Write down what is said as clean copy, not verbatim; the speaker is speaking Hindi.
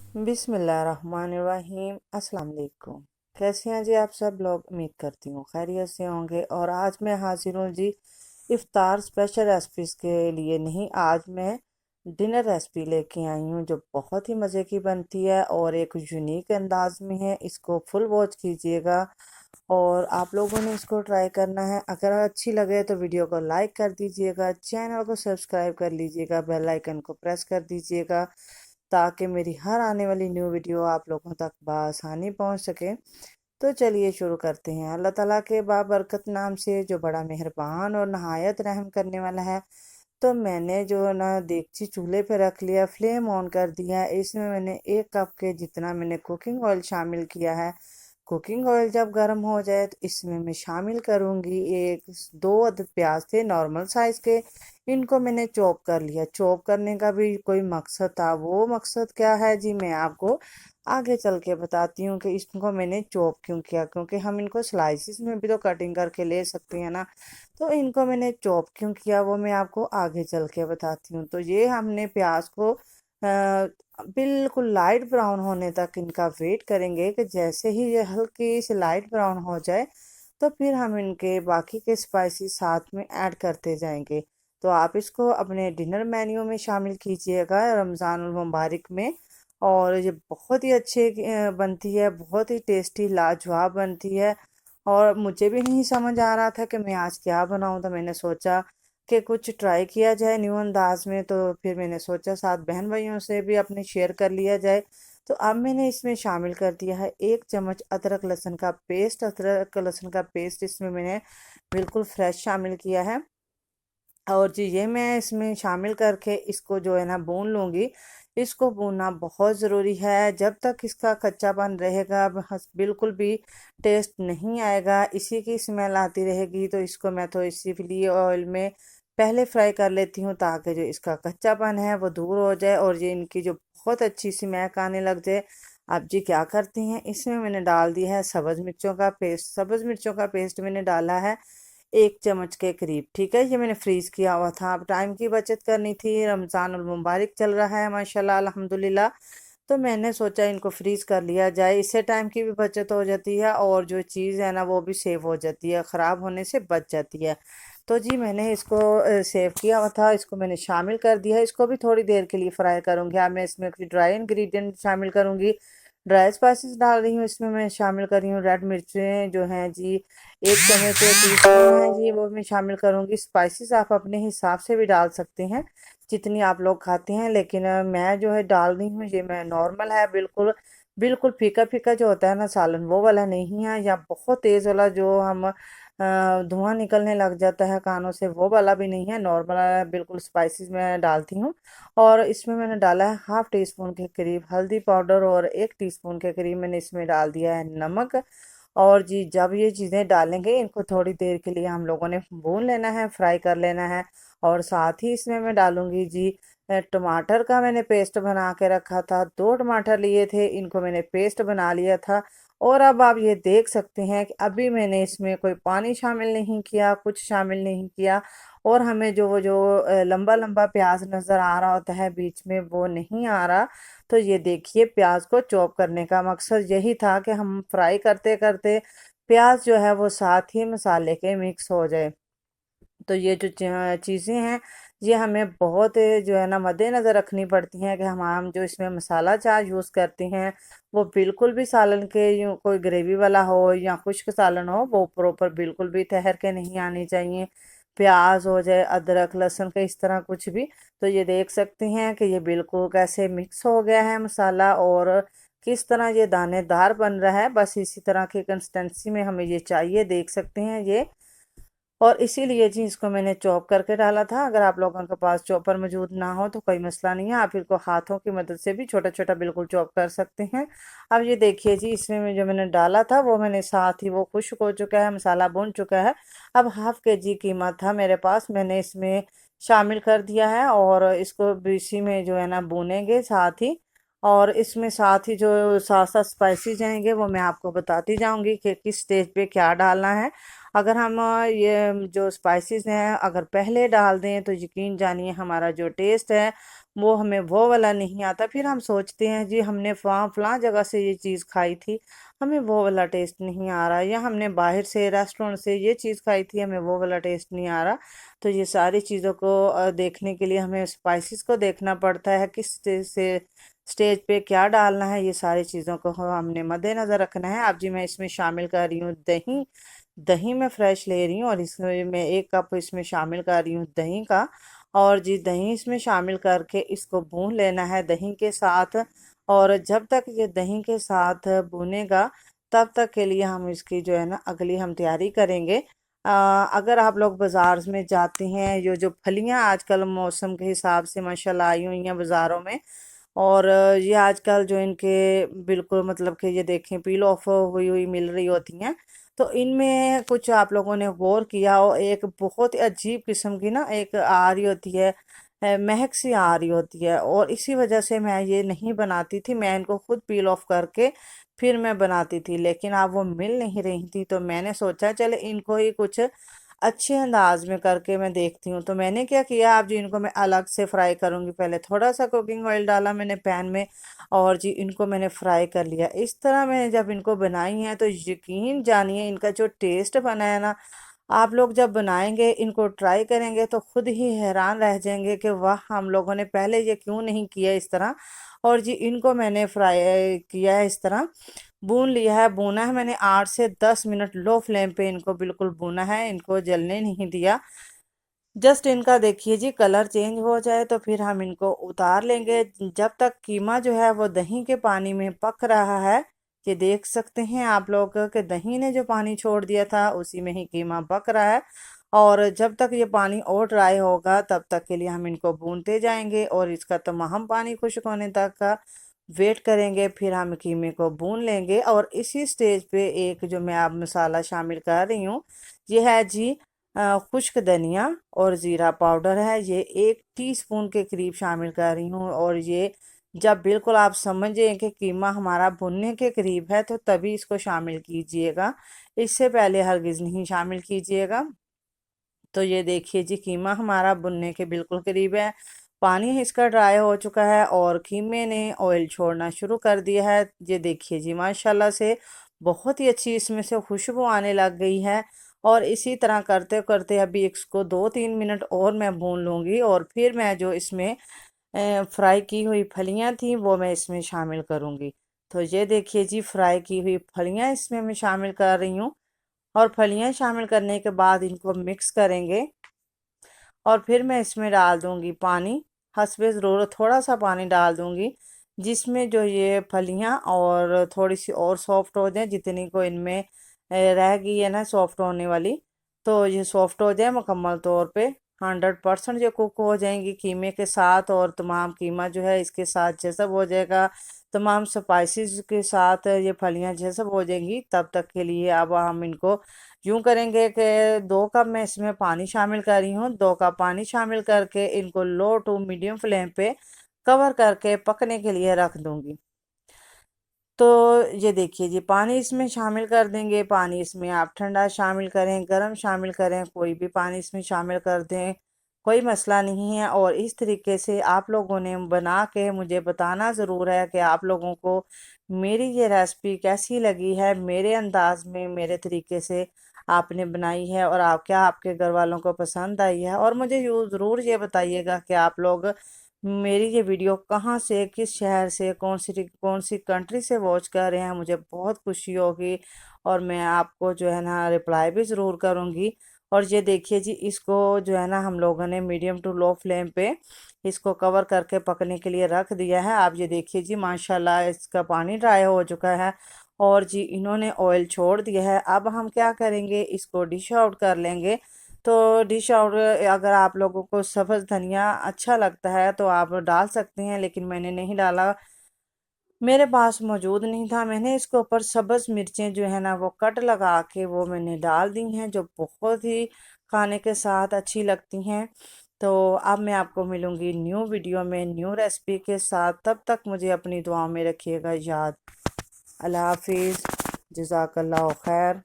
बिस्मिल्लाहिर्रहमानिर्रहीम। अस्सलाम वालेकुम। कैसे हैं जी आप सब लोग? उम्मीद करती हूँ खैरियत से होंगे। और आज मैं हाजिर हूँ जी इफ्तार स्पेशल रेसिपीज़ के लिए। नहीं, आज मैं डिनर रेसिपी लेके आई हूँ जो बहुत ही मज़े की बनती है और एक यूनिक अंदाज में है। इसको फुल वॉच कीजिएगा और आप लोगों ने इसको ट्राई करना है। अगर अच्छी लगे तो वीडियो को लाइक कर दीजिएगा, चैनल को सब्सक्राइब कर लीजिएगा, बेल आइकन को प्रेस कर दीजिएगा ताकि मेरी हर आने वाली न्यू वीडियो आप लोगों तक बआसानी पहुंच सके। तो चलिए शुरू करते हैं। अल्लाह ताला के बाबरकत नाम से जो बड़ा मेहरबान और नहायत रहम करने वाला है। तो मैंने जो है ना देगची चूल्हे पे रख लिया, फ्लेम ऑन कर दिया। इसमें मैंने 1 कप के जितना मैंने कुकिंग ऑयल शामिल किया है। कुकिंग ऑयल जब गर्म हो जाए तो इसमें मैं शामिल करूँगी एक 2 अदद प्याज थे नॉर्मल साइज़ के। इनको मैंने चॉप कर लिया। चॉप करने का भी कोई मकसद था। वो मकसद क्या है जी, मैं आपको आगे चल के बताती हूँ कि इसको मैंने चॉप क्यों किया, क्योंकि हम इनको स्लाइसिस में भी तो कटिंग करके ले सकते हैं ना। तो इनको मैंने चॉप क्यों किया वो मैं आपको आगे चल के बताती हूँ। तो ये हमने प्याज को बिल्कुल लाइट ब्राउन होने तक इनका वेट करेंगे कि जैसे ही ये हल्की सी लाइट ब्राउन हो जाए तो फिर हम इनके बाकी के स्पाइसेस साथ में ऐड करते जाएंगे। तो आप इसको अपने डिनर मेन्यू में शामिल कीजिएगा रमज़ान मुबारक में। और ये बहुत ही अच्छे बनती है, बहुत ही टेस्टी लाजवाब बनती है। और मुझे भी नहीं समझ आ रहा था कि मैं आज क्या बनाऊं, तो मैंने सोचा कि कुछ ट्राई किया जाए न्यू अंदाज में। तो फिर मैंने सोचा साथ बहन भाइयों से भी अपने शेयर कर लिया जाए। तो अब मैंने इसमें शामिल कर दिया है 1 चम्मच अदरक लहसुन का पेस्ट। अदरक लहसुन का पेस्ट इसमें मैंने बिल्कुल फ्रेश शामिल किया है। और जी ये मैं इसमें शामिल करके इसको जो है ना भून लूँगी। इसको भूनना बहुत ज़रूरी है। जब तक इसका कच्चापन रहेगा बिल्कुल भी टेस्ट नहीं आएगा, इसी की स्मेल आती रहेगी। तो इसको मैं तो इसीलिए ऑयल में पहले फ्राई कर लेती हूँ ताकि जो इसका कच्चापन है वो दूर हो जाए और ये इनकी जो बहुत अच्छी सी महक आने लग जाए। अब जी क्या करती हैं, इसमें मैंने डाल दिया है सब्ज़ मिर्चों का पेस्ट। सब्ज़ मिर्चों का पेस्ट मैंने डाला है 1 चम्मच के करीब। ठीक है, ये मैंने फ्रीज़ किया हुआ था। अब टाइम की बचत करनी थी, रमज़ान उल मुबारक चल रहा है माशाल्लाह अल्हम्दुलिल्लाह। तो मैंने सोचा इनको फ्रीज़ कर लिया जाए, इससे टाइम की भी बचत हो जाती है और जो चीज़ है ना वो भी सेव हो जाती है, ख़राब होने से बच जाती है। तो जी मैंने इसको सेव किया हुआ था, इसको मैंने शामिल कर दिया है। इसको भी थोड़ी देर के लिए फ्राई करूँगी। अब मैं इसमें कुछ ड्राई इंग्रेडिएंट शामिल करूँगी। ड्राई स्पाइसेस डाल रही हूँ इसमें। मैं शामिल कर रही हूँ रेड मिर्चें जो हैं जी 1 चम्मच या टीस्पून है जी, वो मैं शामिल करूँगी। स्पाइसेस आप अपने हिसाब से भी डाल सकते हैं जितनी आप लोग खाते हैं, लेकिन मैं जो है डाल रही हूँ ये मैं नॉर्मल है, बिल्कुल बिल्कुल फीका फीका जो होता है ना सालन, वो वाला नहीं है, या बहुत तेज़ वाला जो हम धुआं निकलने लग जाता है कानों से, वो वाला भी नहीं है, नॉर्मल है बिल्कुल। स्पाइसेस मैं डालती हूँ। और इसमें मैंने डाला है हाफ़ टी स्पून के करीब हल्दी पाउडर और 1 टीस्पून के करीब मैंने इसमें डाल दिया है नमक। और जी जब ये चीज़ें डालेंगे इनको थोड़ी देर के लिए हम लोगों ने भून लेना है, फ्राई कर लेना है। और साथ ही इसमें मैं डालूंगी जी टमाटर का मैंने पेस्ट बना के रखा था। 2 टमाटर लिए थे, इनको मैंने पेस्ट बना लिया था। और अब आप ये देख सकते हैं कि अभी मैंने इसमें कोई पानी शामिल नहीं किया, कुछ शामिल नहीं किया। और हमें जो वो जो लंबा लंबा प्याज नज़र आ रहा होता है बीच में, वो नहीं आ रहा। तो ये देखिए प्याज को चॉप करने का मकसद यही था कि हम फ्राई करते करते प्याज जो है वो साथ ही मसाले के मिक्स हो जाए। तो ये जो चीज़ें हैं ये हमें बहुत जो है ना मद्देनज़र रखनी पड़ती हैं कि हम जो इसमें मसाला चार यूज़ करते हैं वो बिल्कुल भी सालन के यूँ कोई ग्रेवी वाला हो या खुश्क सालन हो, वो प्रॉपर बिल्कुल भी ठहर के नहीं आनी चाहिए। प्याज हो जाए, अदरक लहसुन का इस तरह कुछ भी। तो ये देख सकते हैं कि ये बिल्कुल कैसे मिक्स हो गया है मसाला और किस तरह ये दानेदार बन रहा है। बस इसी तरह की कंसिस्टेंसी में हमें ये चाहिए, देख सकते हैं ये। और इसीलिए जी इसको मैंने चॉप करके डाला था। अगर आप लोगों के पास चॉपर मौजूद ना हो तो कोई मसला नहीं है, आप इनको हाथों की मदद से भी छोटा छोटा बिल्कुल चॉप कर सकते हैं। अब ये देखिए जी इसमें जो मैंने डाला था वो मैंने साथ ही वो खुश्क हो चुका है, मसाला भुन चुका है। अब हाफ के जी कीमा था मेरे पास, मैंने इसमें शामिल कर दिया है और इसको भी इसी में जो है ना भूनेंगे साथ ही। और इसमें साथ ही जो साथ साथ स्पाइसेस जाएंगे वो मैं आपको बताती जाऊंगी कि किस स्टेज पे क्या डालना है। अगर हम ये जो स्पाइसेस हैं अगर पहले डाल दें तो यकीन जानिए हमारा जो टेस्ट है वो हमें वो वाला नहीं आता। फिर हम सोचते हैं जी हमने फलां जगह से ये चीज़ खाई थी, हमें वो वाला टेस्ट नहीं आ रहा, या हमने बाहर से रेस्टोरेंट से ये चीज़ खाई थी, हमें वो वाला टेस्ट नहीं आ रहा। तो ये सारी चीज़ों को देखने के लिए हमें स्पाइसेस को देखना पड़ता है, किस स्टेज पे क्या डालना है, ये सारी चीज़ों को हमने मद्देनज़र रखना है। अब जी मैं इसमें शामिल कर रही हूँ दही। दही मैं फ्रेश ले रही हूँ और इसमें मैं 1 कप इसमें शामिल कर रही हूँ दही का। और जी दही इसमें शामिल करके इसको भून लेना है दही के साथ। और जब तक ये दही के साथ भुनेगा तब तक के लिए हम इसकी जो है ना अगली हम तैयारी करेंगे। अगर आप लोग बाज़ार में जाते हैं, ये जो फलियां आजकल मौसम के हिसाब से माशाल्लाह आई हुई हैं बाज़ारों में, और ये आजकल जो इनके बिल्कुल मतलब कि ये देखें पील ऑफ हुई हुई मिल रही होती हैं। तो इनमें कुछ आप लोगों ने गौर किया हो, एक बहुत ही अजीब किस्म की ना एक आ रही होती है, महक सी आ रही होती है, और इसी वजह से मैं ये नहीं बनाती थी। मैं इनको खुद पील ऑफ करके फिर मैं बनाती थी, लेकिन अब वो मिल नहीं रही थी। तो मैंने सोचा चले इनको ही कुछ अच्छे अंदाज में करके मैं देखती हूँ। तो मैंने क्या किया, अब जी इनको मैं अलग से फ्राई करूँगी। पहले थोड़ा सा कुकिंग ऑयल डाला मैंने पैन में, और जी इनको मैंने फ्राई कर लिया। इस तरह मैंने जब इनको बनाई हैं तो यकीन जानिए इनका जो टेस्ट बना है ना, आप लोग जब बनाएंगे इनको ट्राई करेंगे तो खुद ही हैरान रह जाएंगे कि वाह हम लोगों ने पहले ये क्यों नहीं किया इस तरह। और जी इनको मैंने फ्राई किया है इस तरह, भून लिया है। भूना है मैंने 8 से 10 मिनट लो फ्लेम पे इनको बिल्कुल भूना है, इनको जलने नहीं दिया। जस्ट इनका देखिए जी कलर चेंज हो जाए तो फिर हम इनको उतार लेंगे। जब तक कीमा जो है वो दही के पानी में पक रहा है, ये देख सकते हैं आप लोग कि दही ने जो पानी छोड़ दिया था उसी में ही कीमा पक रहा है। और जब तक ये पानी और ड्राई होगा तब तक के लिए हम इनको भूनते जाएंगे और इसका तमाम पानी खुश्क होने तक का वेट करेंगे। फिर हम कीमे को भून लेंगे। और इसी स्टेज पे एक जो मैं अब मसाला शामिल कर रही हूँ, ये है जी खुश्क धनिया और ज़ीरा पाउडर है। ये 1 टीस्पून के करीब शामिल कर रही हूँ। और ये जब बिल्कुल आप समझें कि कीमा हमारा भुनने के करीब है तो तभी इसको शामिल कीजिएगा, इससे पहले हरगिज़ नहीं शामिल कीजिएगा। तो ये देखिए जी कीमा हमारा भुनने के बिल्कुल करीब है, पानी इसका ड्राई हो चुका है और कीमे ने ऑयल छोड़ना शुरू कर दिया है। ये देखिए जी माशाल्लाह से बहुत ही अच्छी इसमें से खुशबू आने लग गई है। और इसी तरह करते करते अभी इसको 2-3 मिनट और मैं भून लूँगी, और फिर मैं जो इसमें फ्राई की हुई फलियां थी वो मैं इसमें शामिल करूँगी। तो ये देखिए जी फ्राई की हुई फलियां इसमें मैं शामिल कर रही हूँ। और फलियां शामिल करने के बाद इनको मिक्स करेंगे, और फिर मैं इसमें डाल दूंगी पानी, हस्बे ज़रूरत थोड़ा सा पानी डाल दूंगी, जिसमें जो ये फलियां और थोड़ी सी और सॉफ्ट हो जाए, जितनी को इनमें रह गई है ना सॉफ्ट होने वाली, तो ये सॉफ्ट हो जाए मुकम्मल तौर पे 100% ये कुक हो जाएंगी कीमे के साथ। और तमाम कीमा जो है इसके साथ जज़ब हो जाएगा, तमाम स्पाइसेस के साथ ये फलियां जज़ब हो जाएंगी। तब तक के लिए अब हम इनको यूं करेंगे कि 2 कप मैं इसमें पानी शामिल कर रही हूँ। 2 कप पानी शामिल करके इनको लो टू मीडियम फ्लेम पे कवर करके पकने के लिए रख दूंगी। तो ये देखिए जी पानी इसमें शामिल कर देंगे। पानी इसमें आप ठंडा शामिल करें, गर्म शामिल करें, कोई भी पानी इसमें शामिल कर दें, कोई मसला नहीं है। और इस तरीके से आप लोगों ने बना के मुझे बताना ज़रूर है कि आप लोगों को मेरी ये रेसिपी कैसी लगी है, मेरे अंदाज में मेरे तरीके से आपने बनाई है, और आप क्या आपके घर वालों को पसंद आई है। और मुझे ज़रूर ये बताइएगा कि आप लोग मेरी ये वीडियो कहाँ से, किस शहर से, कौन सी कंट्री से वॉच कर रहे हैं, मुझे बहुत खुशी होगी। और मैं आपको जो है ना रिप्लाई भी ज़रूर करूँगी। और ये देखिए जी इसको जो है ना हम लोगों ने मीडियम टू लो फ्लेम पे इसको कवर करके पकने के लिए रख दिया है। आप ये देखिए जी माशाल्लाह इसका पानी ड्राई हो चुका है और जी इन्होंने ऑयल छोड़ दिया है। अब हम क्या करेंगे, इसको डिश आउट कर लेंगे। तो डिश आउट, अगर आप लोगों को सब्ज़ धनिया अच्छा लगता है तो आप डाल सकते हैं, लेकिन मैंने नहीं डाला, मेरे पास मौजूद नहीं था। मैंने इसके ऊपर सब्ज़ मिर्चें जो है ना वो कट लगा के वो मैंने डाल दी हैं, जो बहुत ही खाने के साथ अच्छी लगती हैं। तो अब मैं आपको मिलूँगी न्यू वीडियो में न्यू रेसिपी के साथ। तब तक मुझे अपनी दुआ में रखिएगा याद। अल्लाह हाफिज़, जज़ाकल्लाह खैर।